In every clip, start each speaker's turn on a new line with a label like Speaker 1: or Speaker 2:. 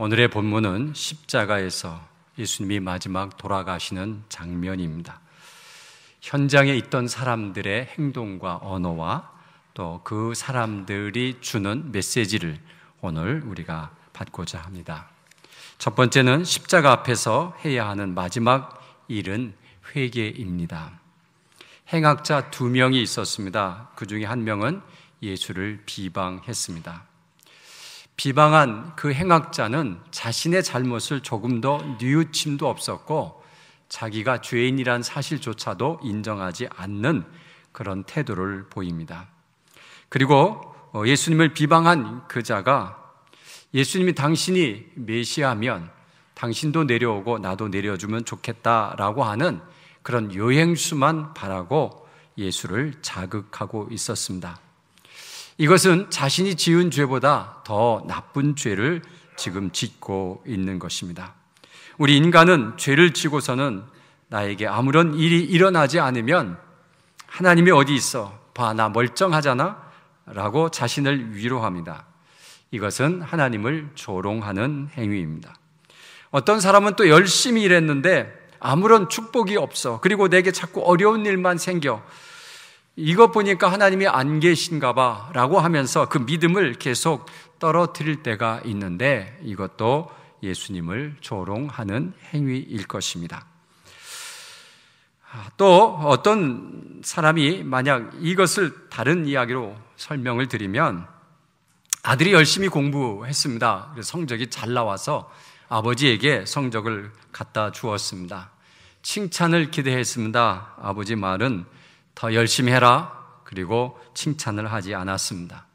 Speaker 1: 오늘의 본문은 십자가에서 예수님이 마지막 돌아가시는 장면입니다. 현장에 있던 사람들의 행동과 언어와 또 그 사람들이 주는 메시지를 오늘 우리가 받고자 합니다. 첫 번째는 십자가 앞에서 해야 하는 마지막 일은 회개입니다. 행악자 2명이 있었습니다. 그 중에 한 명은 예수를 비방했습니다. 비방한 그 행악자는 자신의 잘못을 조금 더 뉘우침도 없었고 자기가 죄인이란 사실조차도 인정하지 않는 그런 태도를 보입니다. 그리고 예수님을 비방한 그 자가 예수님이 당신이 메시아면 당신도 내려오고 나도 내려주면 좋겠다라고 하는 그런 요행수만 바라고 예수를 자극하고 있었습니다. 이것은 자신이 지은 죄보다 더 나쁜 죄를 지금 짓고 있는 것입니다. 우리 인간은 죄를 지고서는 나에게 아무런 일이 일어나지 않으면 하나님이 어디 있어? 봐, 나 멀쩡하잖아? 라고 자신을 위로합니다. 이것은 하나님을 조롱하는 행위입니다. 어떤 사람은 또 열심히 일했는데 아무런 축복이 없어. 그리고 내게 자꾸 어려운 일만 생겨. 이것 보니까 하나님이 안 계신가 봐 라고 하면서 그 믿음을 계속 떨어뜨릴 때가 있는데 이것도 예수님을 조롱하는 행위일 것입니다. 또 어떤 사람이 만약 이것을 다른 이야기로 설명을 드리면 아들이 열심히 공부했습니다. 성적이 잘 나와서 아버지에게 성적을 갖다 주었습니다. 칭찬을 기대했습니다. 아버지 말은 더 열심히 해라. 그리고 칭찬을 하지 않았습니다.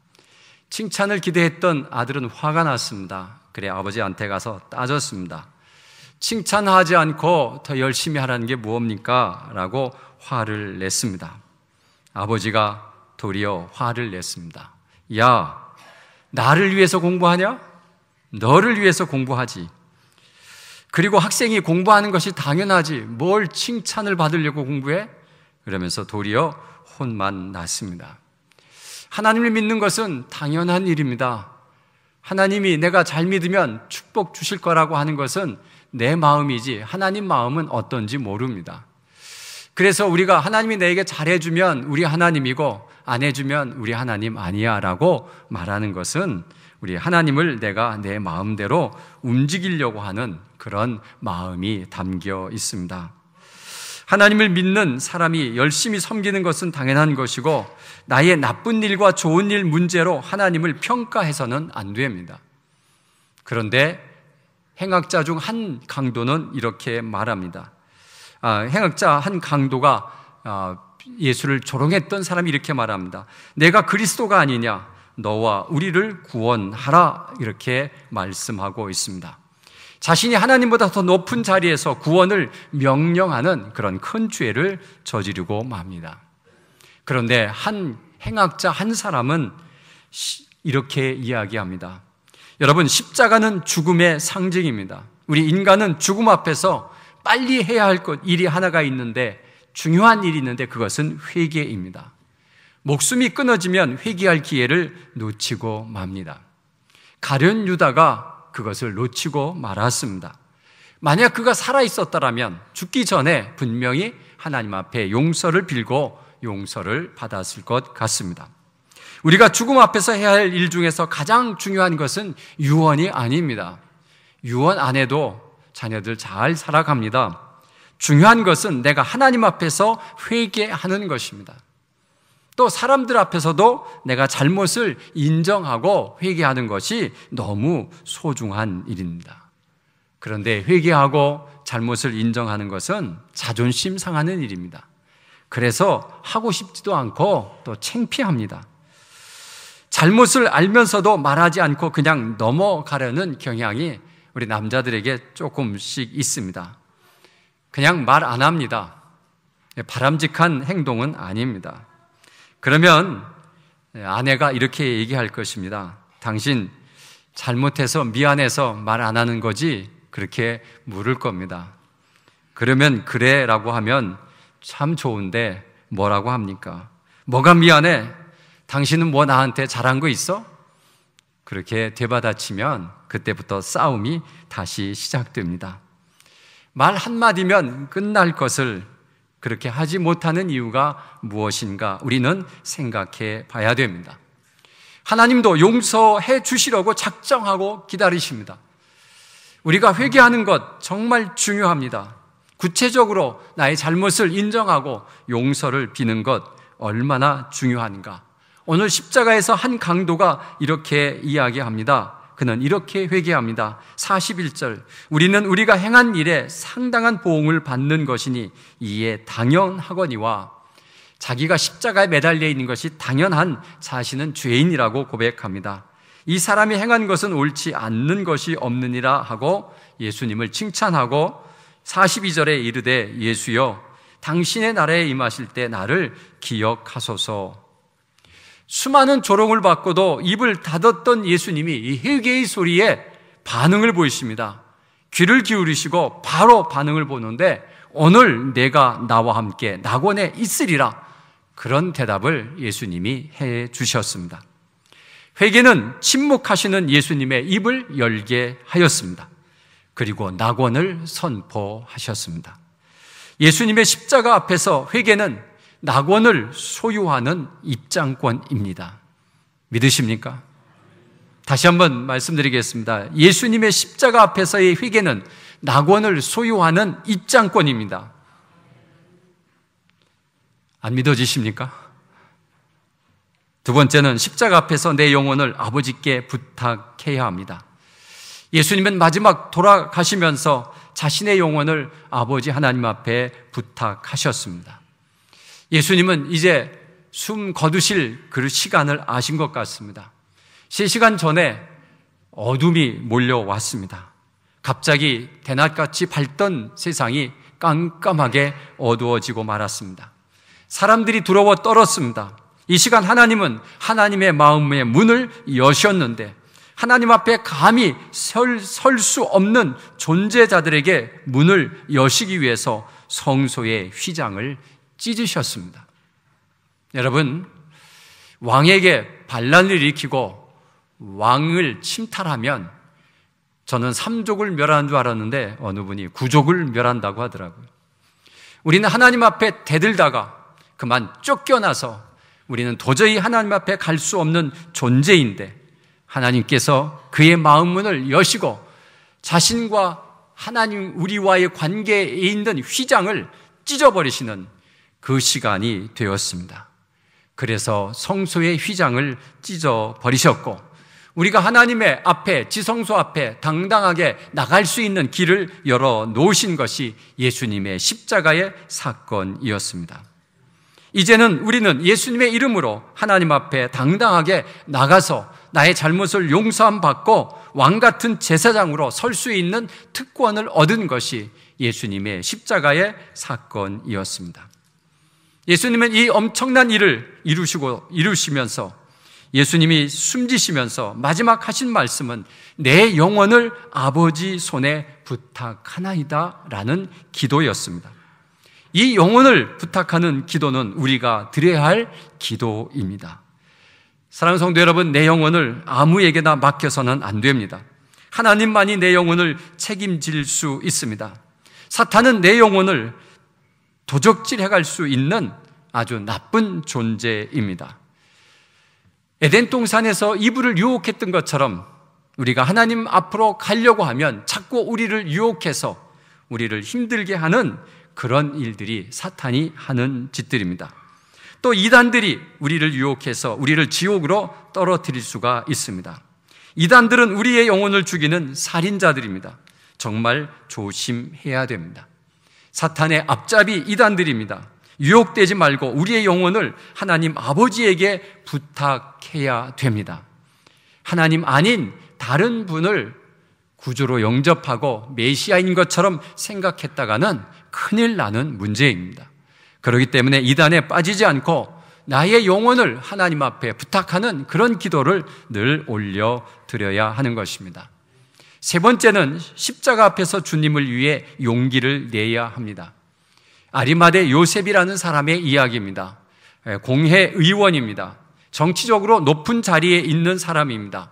Speaker 1: 칭찬을 기대했던 아들은 화가 났습니다. 그래 아버지한테 가서 따졌습니다. 칭찬하지 않고 더 열심히 하라는 게 무엇입니까? 라고 화를 냈습니다. 아버지가 도리어 화를 냈습니다. 야, 나를 위해서 공부하냐? 너를 위해서 공부하지. 그리고 학생이 공부하는 것이 당연하지. 뭘 칭찬을 받으려고 공부해? 그러면서 도리어 혼만 났습니다. 하나님을 믿는 것은 당연한 일입니다. 하나님이 내가 잘 믿으면 축복 주실 거라고 하는 것은 내 마음이지 하나님 마음은 어떤지 모릅니다. 그래서 우리가 하나님이 내게 잘해주면 우리 하나님이고 안 해주면 우리 하나님 아니야 라고 말하는 것은 우리 하나님을 내가 내 마음대로 움직이려고 하는 그런 마음이 담겨 있습니다. 하나님을 믿는 사람이 열심히 섬기는 것은 당연한 것이고 나의 나쁜 일과 좋은 일 문제로 하나님을 평가해서는 안 됩니다. 그런데 행악자 중 한 강도는 이렇게 말합니다. 행악자 한 강도가 예수를 조롱했던 사람이 이렇게 말합니다. 내가 그리스도가 아니냐? 너와 우리를 구원하라. 이렇게 말씀하고 있습니다. 자신이 하나님보다 더 높은 자리에서 구원을 명령하는 그런 큰 죄를 저지르고 맙니다. 그런데 한 행악자 한 사람은 이렇게 이야기합니다. 여러분, 십자가는 죽음의 상징입니다. 우리 인간은 죽음 앞에서 빨리 해야 할 일이 하나가 있는데 중요한 일이 있는데 그것은 회개입니다. 목숨이 끊어지면 회개할 기회를 놓치고 맙니다. 가룟 유다가 그것을 놓치고 말았습니다. 만약 그가 살아있었더라면 죽기 전에 분명히 하나님 앞에 용서를 빌고 용서를 받았을 것 같습니다. 우리가 죽음 앞에서 해야 할 일 중에서 가장 중요한 것은 유언이 아닙니다. 유언 안 해도 자녀들 잘 살아갑니다. 중요한 것은 내가 하나님 앞에서 회개하는 것입니다. 또 사람들 앞에서도 내가 잘못을 인정하고 회개하는 것이 너무 소중한 일입니다. 그런데 회개하고 잘못을 인정하는 것은 자존심 상하는 일입니다. 그래서 하고 싶지도 않고 또 창피합니다. 잘못을 알면서도 말하지 않고 그냥 넘어가려는 경향이 우리 남자들에게 조금씩 있습니다. 그냥 말 안 합니다. 바람직한 행동은 아닙니다. 그러면 아내가 이렇게 얘기할 것입니다. 당신 잘못해서 미안해서 말 안 하는 거지? 그렇게 물을 겁니다. 그러면 그래 라고 하면 참 좋은데 뭐라고 합니까? 뭐가 미안해? 당신은 뭐 나한테 잘한 거 있어? 그렇게 되받아치면 그때부터 싸움이 다시 시작됩니다. 말 한마디면 끝날 것을 그렇게 하지 못하는 이유가 무엇인가 우리는 생각해 봐야 됩니다. 하나님도 용서해 주시려고 작정하고 기다리십니다. 우리가 회개하는 것 정말 중요합니다. 구체적으로 나의 잘못을 인정하고 용서를 비는 것 얼마나 중요한가. 오늘 십자가에서 한 강도가 이렇게 이야기합니다. 그는 이렇게 회개합니다. 41절, 우리는 우리가 행한 일에 상당한 보응을 받는 것이니 이에 당연하거니와, 자기가 십자가에 매달려 있는 것이 당연한 자신은 죄인이라고 고백합니다. 이 사람이 행한 것은 옳지 않는 것이 없느니라 하고 예수님을 칭찬하고 42절에 이르되 예수여 당신의 나라에 임하실 때 나를 기억하소서. 수많은 조롱을 받고도 입을 닫았던 예수님이 이 회개의 소리에 반응을 보이십니다. 귀를 기울이시고 바로 반응을 보는데 오늘 내가 나와 함께 낙원에 있으리라, 그런 대답을 예수님이 해 주셨습니다. 회개는 침묵하시는 예수님의 입을 열게 하였습니다. 그리고 낙원을 선포하셨습니다. 예수님의 십자가 앞에서 회개는 낙원을 소유하는 입장권입니다. 믿으십니까? 다시 한번 말씀드리겠습니다. 예수님의 십자가 앞에서의 회개는 낙원을 소유하는 입장권입니다. 안 믿어지십니까? 두 번째는 십자가 앞에서 내 영혼을 아버지께 부탁해야 합니다. 예수님은 마지막 돌아가시면서 자신의 영혼을 아버지 하나님 앞에 부탁하셨습니다. 예수님은 이제 숨 거두실 그 시간을 아신 것 같습니다. 3시간 전에 어둠이 몰려왔습니다. 갑자기 대낮같이 밝던 세상이 깜깜하게 어두워지고 말았습니다. 사람들이 두려워 떨었습니다. 이 시간 하나님은 하나님의 마음의 문을 여셨는데 하나님 앞에 감히 설 수 없는 존재자들에게 문을 여시기 위해서 성소의 휘장을 찢으셨습니다. 여러분, 왕에게 반란을 일으키고 왕을 침탈하면 저는 3족을 멸하는 줄 알았는데 어느 분이 9족을 멸한다고 하더라고요. 우리는 하나님 앞에 대들다가 그만 쫓겨나서 우리는 도저히 하나님 앞에 갈 수 없는 존재인데 하나님께서 그의 마음문을 여시고 자신과 하나님 우리와의 관계에 있는 휘장을 찢어버리시는 그 시간이 되었습니다. 그래서 성소의 휘장을 찢어버리셨고 우리가 하나님의 앞에, 지성소 앞에 당당하게 나갈 수 있는 길을 열어놓으신 것이 예수님의 십자가의 사건이었습니다. 이제는 우리는 예수님의 이름으로 하나님 앞에 당당하게 나가서 나의 잘못을 용서함 받고 왕같은 제사장으로 설 수 있는 특권을 얻은 것이 예수님의 십자가의 사건이었습니다. 예수님은 이 엄청난 일을 이루시면서 예수님이 숨지시면서 마지막 하신 말씀은 내 영혼을 아버지 손에 부탁하나이다 라는 기도였습니다. 이 영혼을 부탁하는 기도는 우리가 드려야 할 기도입니다. 사랑하는 성도 여러분, 내 영혼을 아무에게나 맡겨서는 안 됩니다. 하나님만이 내 영혼을 책임질 수 있습니다. 사탄은 내 영혼을 도적질해갈 수 있는 아주 나쁜 존재입니다. 에덴 동산에서 이브를 유혹했던 것처럼 우리가 하나님 앞으로 가려고 하면 자꾸 우리를 유혹해서 우리를 힘들게 하는 그런 일들이 사탄이 하는 짓들입니다. 또 이단들이 우리를 유혹해서 우리를 지옥으로 떨어뜨릴 수가 있습니다. 이단들은 우리의 영혼을 죽이는 살인자들입니다. 정말 조심해야 됩니다. 사탄의 앞잡이 이단들입니다. 유혹되지 말고 우리의 영혼을 하나님 아버지에게 부탁해야 됩니다. 하나님 아닌 다른 분을 구주로 영접하고 메시아인 것처럼 생각했다가는 큰일 나는 문제입니다. 그렇기 때문에 이단에 빠지지 않고 나의 영혼을 하나님 앞에 부탁하는 그런 기도를 늘 올려드려야 하는 것입니다. 세 번째는 십자가 앞에서 주님을 위해 용기를 내야 합니다. 아리마대 요셉이라는 사람의 이야기입니다. 공회 의원입니다. 정치적으로 높은 자리에 있는 사람입니다.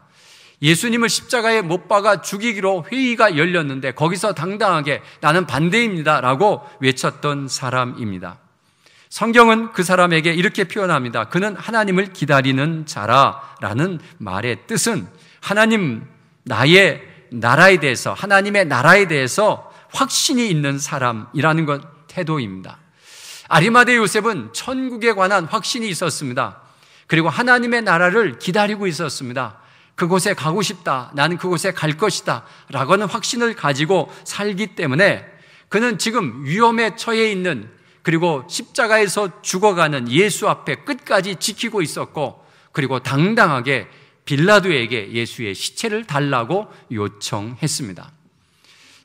Speaker 1: 예수님을 십자가에 못 박아 죽이기로 회의가 열렸는데 거기서 당당하게 나는 반대입니다 라고 외쳤던 사람입니다. 성경은 그 사람에게 이렇게 표현합니다. 그는 하나님을 기다리는 자라라는 말의 뜻은 하나님 나의 나라에 대해서, 하나님의 나라에 대해서 확신이 있는 사람이라는 것 태도입니다. 아리마대 요셉은 천국에 관한 확신이 있었습니다. 그리고 하나님의 나라를 기다리고 있었습니다. 그곳에 가고 싶다, 나는 그곳에 갈 것이다 라고는 확신을 가지고 살기 때문에 그는 지금 위험에 처해 있는, 그리고 십자가에서 죽어가는 예수 앞에 끝까지 지키고 있었고, 그리고 당당하게 빌라도에게 예수의 시체를 달라고 요청했습니다.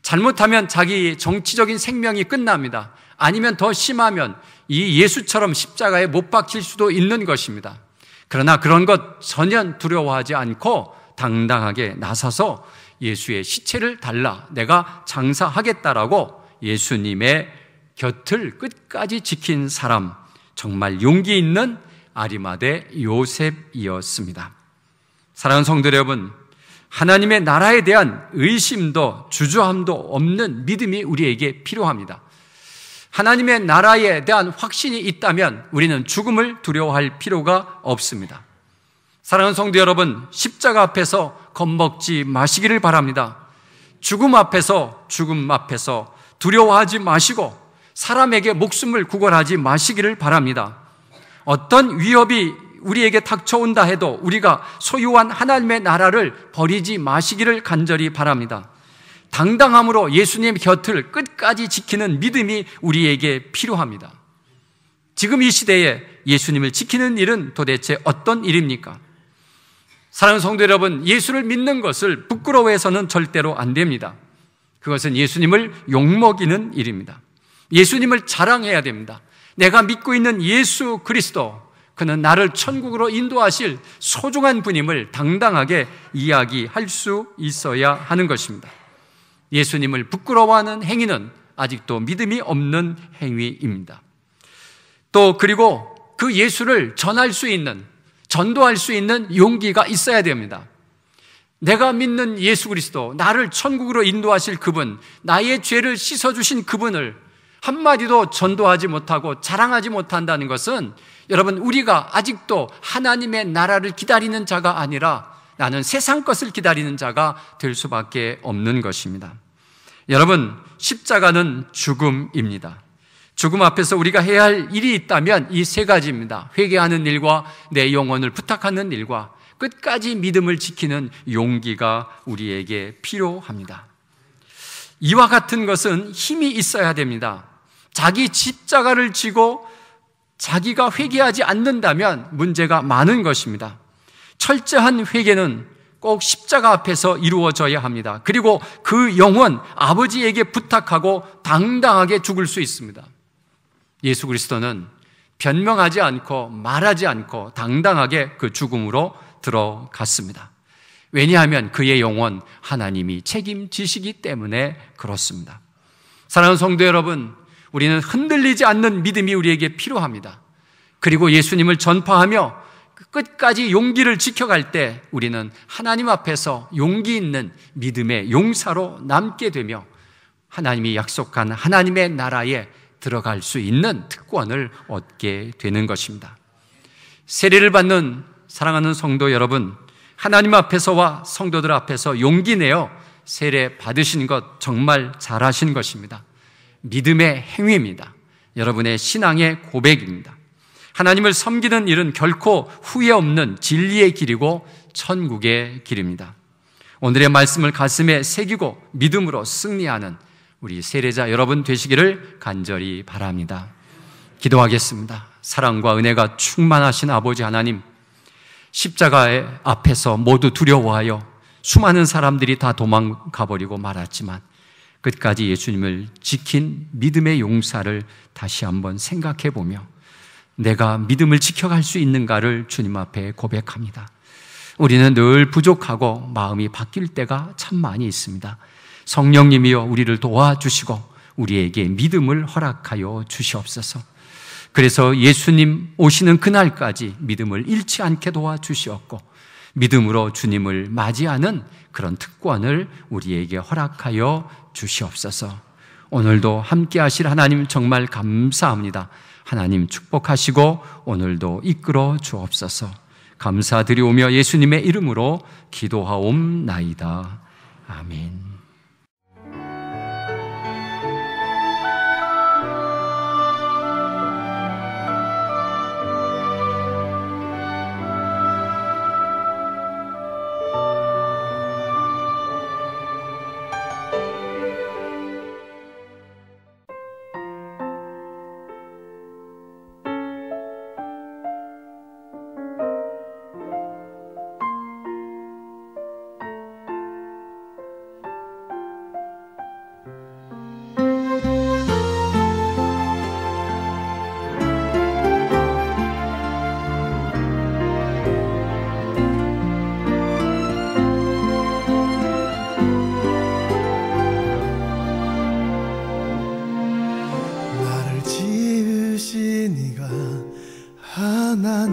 Speaker 1: 잘못하면 자기 정치적인 생명이 끝납니다. 아니면 더 심하면 이 예수처럼 십자가에 못 박힐 수도 있는 것입니다. 그러나 그런 것 전혀 두려워하지 않고 당당하게 나서서 예수의 시체를 달라, 내가 장사하겠다라고 예수님의 곁을 끝까지 지킨 사람, 정말 용기 있는 아리마대 요셉이었습니다. 사랑하는 성도 여러분, 하나님의 나라에 대한 의심도 주저함도 없는 믿음이 우리에게 필요합니다. 하나님의 나라에 대한 확신이 있다면 우리는 죽음을 두려워할 필요가 없습니다. 사랑하는 성도 여러분, 십자가 앞에서 겁먹지 마시기를 바랍니다. 죽음 앞에서 두려워하지 마시고 사람에게 목숨을 구걸하지 마시기를 바랍니다. 어떤 위협이 우리에게 닥쳐온다 해도 우리가 소유한 하나님의 나라를 버리지 마시기를 간절히 바랍니다. 당당함으로 예수님 곁을 끝까지 지키는 믿음이 우리에게 필요합니다. 지금 이 시대에 예수님을 지키는 일은 도대체 어떤 일입니까? 사랑하는 성도 여러분, 예수를 믿는 것을 부끄러워해서는 절대로 안 됩니다. 그것은 예수님을 욕먹이는 일입니다. 예수님을 자랑해야 됩니다. 내가 믿고 있는 예수 그리스도, 그는 나를 천국으로 인도하실 소중한 분임을 당당하게 이야기할 수 있어야 하는 것입니다. 예수님을 부끄러워하는 행위는 아직도 믿음이 없는 행위입니다. 또 그리고 그 예수를 전할 수 있는, 전도할 수 있는 용기가 있어야 됩니다. 내가 믿는 예수 그리스도, 나를 천국으로 인도하실 그분, 나의 죄를 씻어주신 그분을 한마디도 전도하지 못하고 자랑하지 못한다는 것은 여러분, 우리가 아직도 하나님의 나라를 기다리는 자가 아니라 나는 세상 것을 기다리는 자가 될 수밖에 없는 것입니다. 여러분, 십자가는 죽음입니다. 죽음 앞에서 우리가 해야 할 일이 있다면 이 세 가지입니다. 회개하는 일과 내 영혼을 부탁하는 일과 끝까지 믿음을 지키는 용기가 우리에게 필요합니다. 이와 같은 것은 힘이 있어야 됩니다. 자기 십자가를 지고 자기가 회개하지 않는다면 문제가 많은 것입니다. 철저한 회개는 꼭 십자가 앞에서 이루어져야 합니다. 그리고 그 영혼 아버지에게 부탁하고 당당하게 죽을 수 있습니다. 예수 그리스도는 변명하지 않고 말하지 않고 당당하게 그 죽음으로 들어갔습니다. 왜냐하면 그의 영혼 하나님이 책임지시기 때문에 그렇습니다. 사랑하는 성도 여러분, 우리는 흔들리지 않는 믿음이 우리에게 필요합니다. 그리고 예수님을 전파하며 끝까지 용기를 지켜갈 때 우리는 하나님 앞에서 용기 있는 믿음의 용사로 남게 되며 하나님이 약속한 하나님의 나라에 들어갈 수 있는 특권을 얻게 되는 것입니다. 세례를 받는 사랑하는 성도 여러분, 하나님 앞에서와 성도들 앞에서 용기 내어 세례 받으신 것 정말 잘하신 것입니다. 믿음의 행위입니다. 여러분의 신앙의 고백입니다. 하나님을 섬기는 일은 결코 후회 없는 진리의 길이고 천국의 길입니다. 오늘의 말씀을 가슴에 새기고 믿음으로 승리하는 우리 세례자 여러분 되시기를 간절히 바랍니다. 기도하겠습니다. 사랑과 은혜가 충만하신 아버지 하나님, 십자가의 앞에서 모두 두려워하여 수많은 사람들이 다 도망가버리고 말았지만 끝까지 예수님을 지킨 믿음의 용사를 다시 한번 생각해 보며 내가 믿음을 지켜갈 수 있는가를 주님 앞에 고백합니다. 우리는 늘 부족하고 마음이 바뀔 때가 참 많이 있습니다. 성령님이여 우리를 도와주시고 우리에게 믿음을 허락하여 주시옵소서. 그래서 예수님 오시는 그날까지 믿음을 잃지 않게 도와주시옵고 믿음으로 주님을 맞이하는 그런 특권을 우리에게 허락하여 주시옵소서. 오늘도 함께 하실 하나님 정말 감사합니다. 하나님 축복하시고 오늘도 이끌어 주옵소서. 감사드리오며 예수님의 이름으로 기도하옵나이다. 아멘.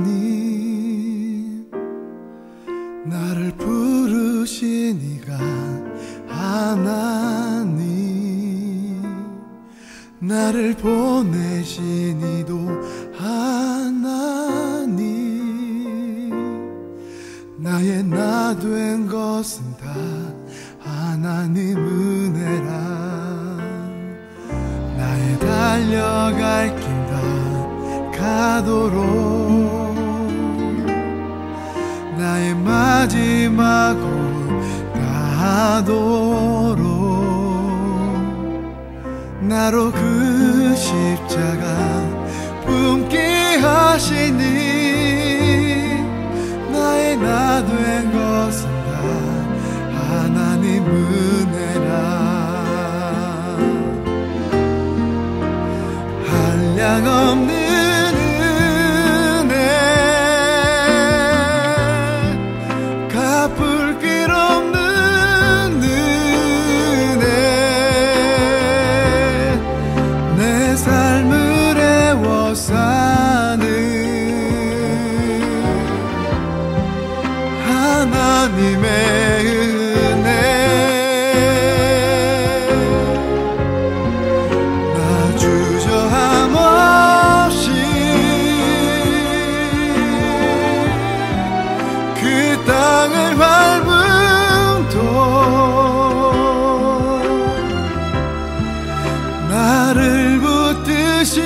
Speaker 2: 하나님, 나를 부르신 이가 하나님, 나를 보내신 이도 하나님, 나의 나 된 것은 다 하나님 은혜라. 나의 달려갈 길 다 가도록, 나의 마지막 올 다하도록, 나로 그 십자가 품게 하시니, 나의 나 된 것은 다 하나님 은혜라. 한량없는 하나님의 은혜, 나 주저함 없이 그 땅을 밟음도 나를 붙드시는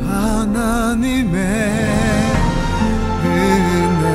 Speaker 2: 하나님의 은혜.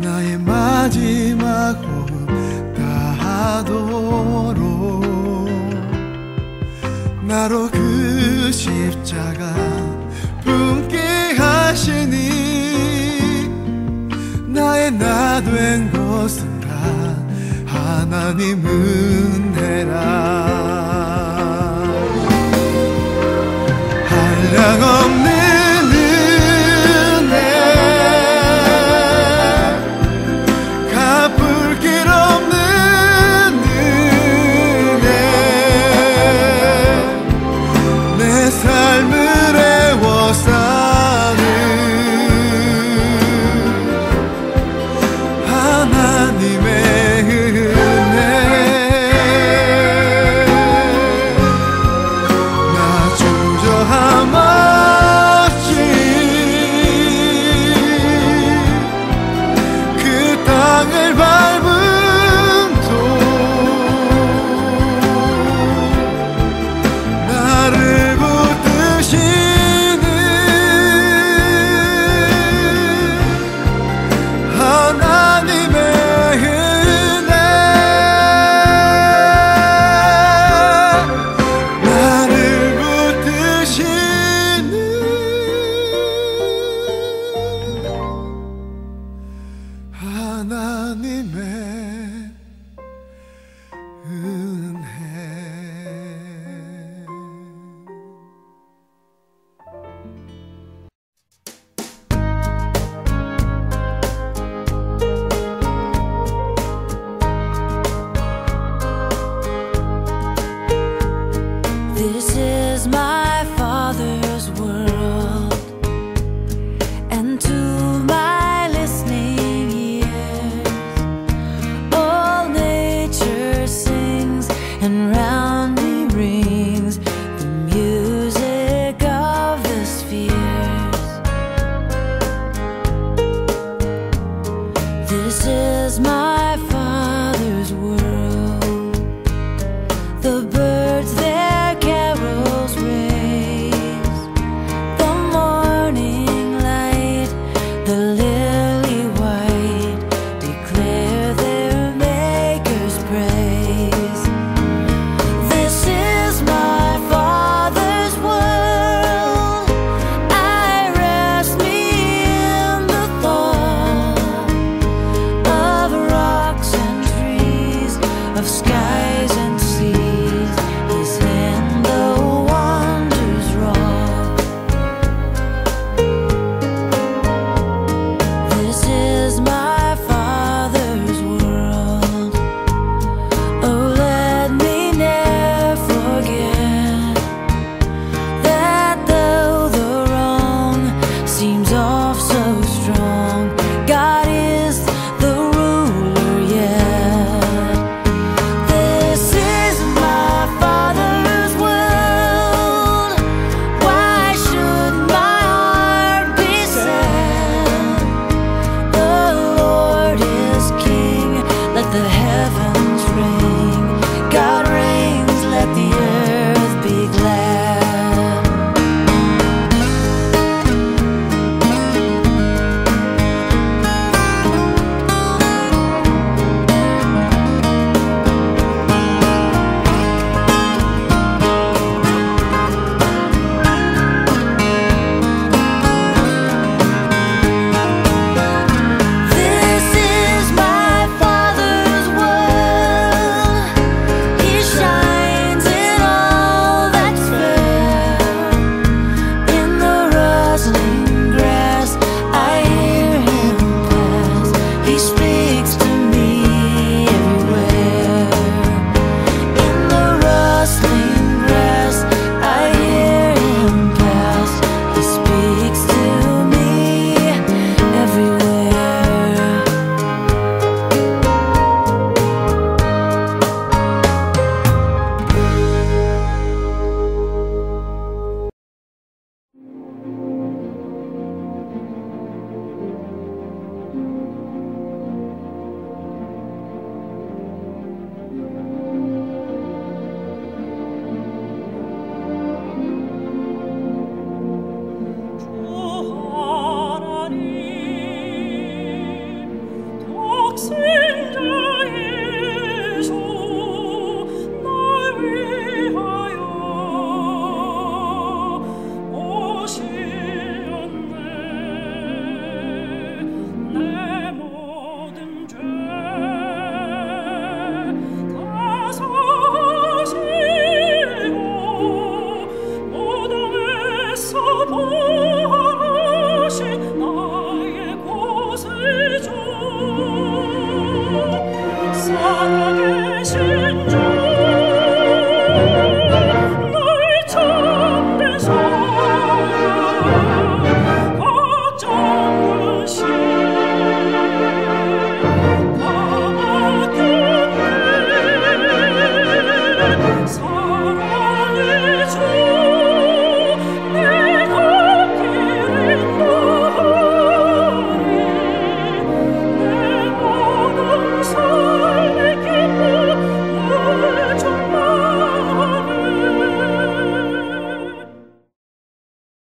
Speaker 2: 나의 마지막 호흡 다하도록, 나로 그 십자가 품게 하시니, 나의 나 된 것은 다 하나님 은혜라.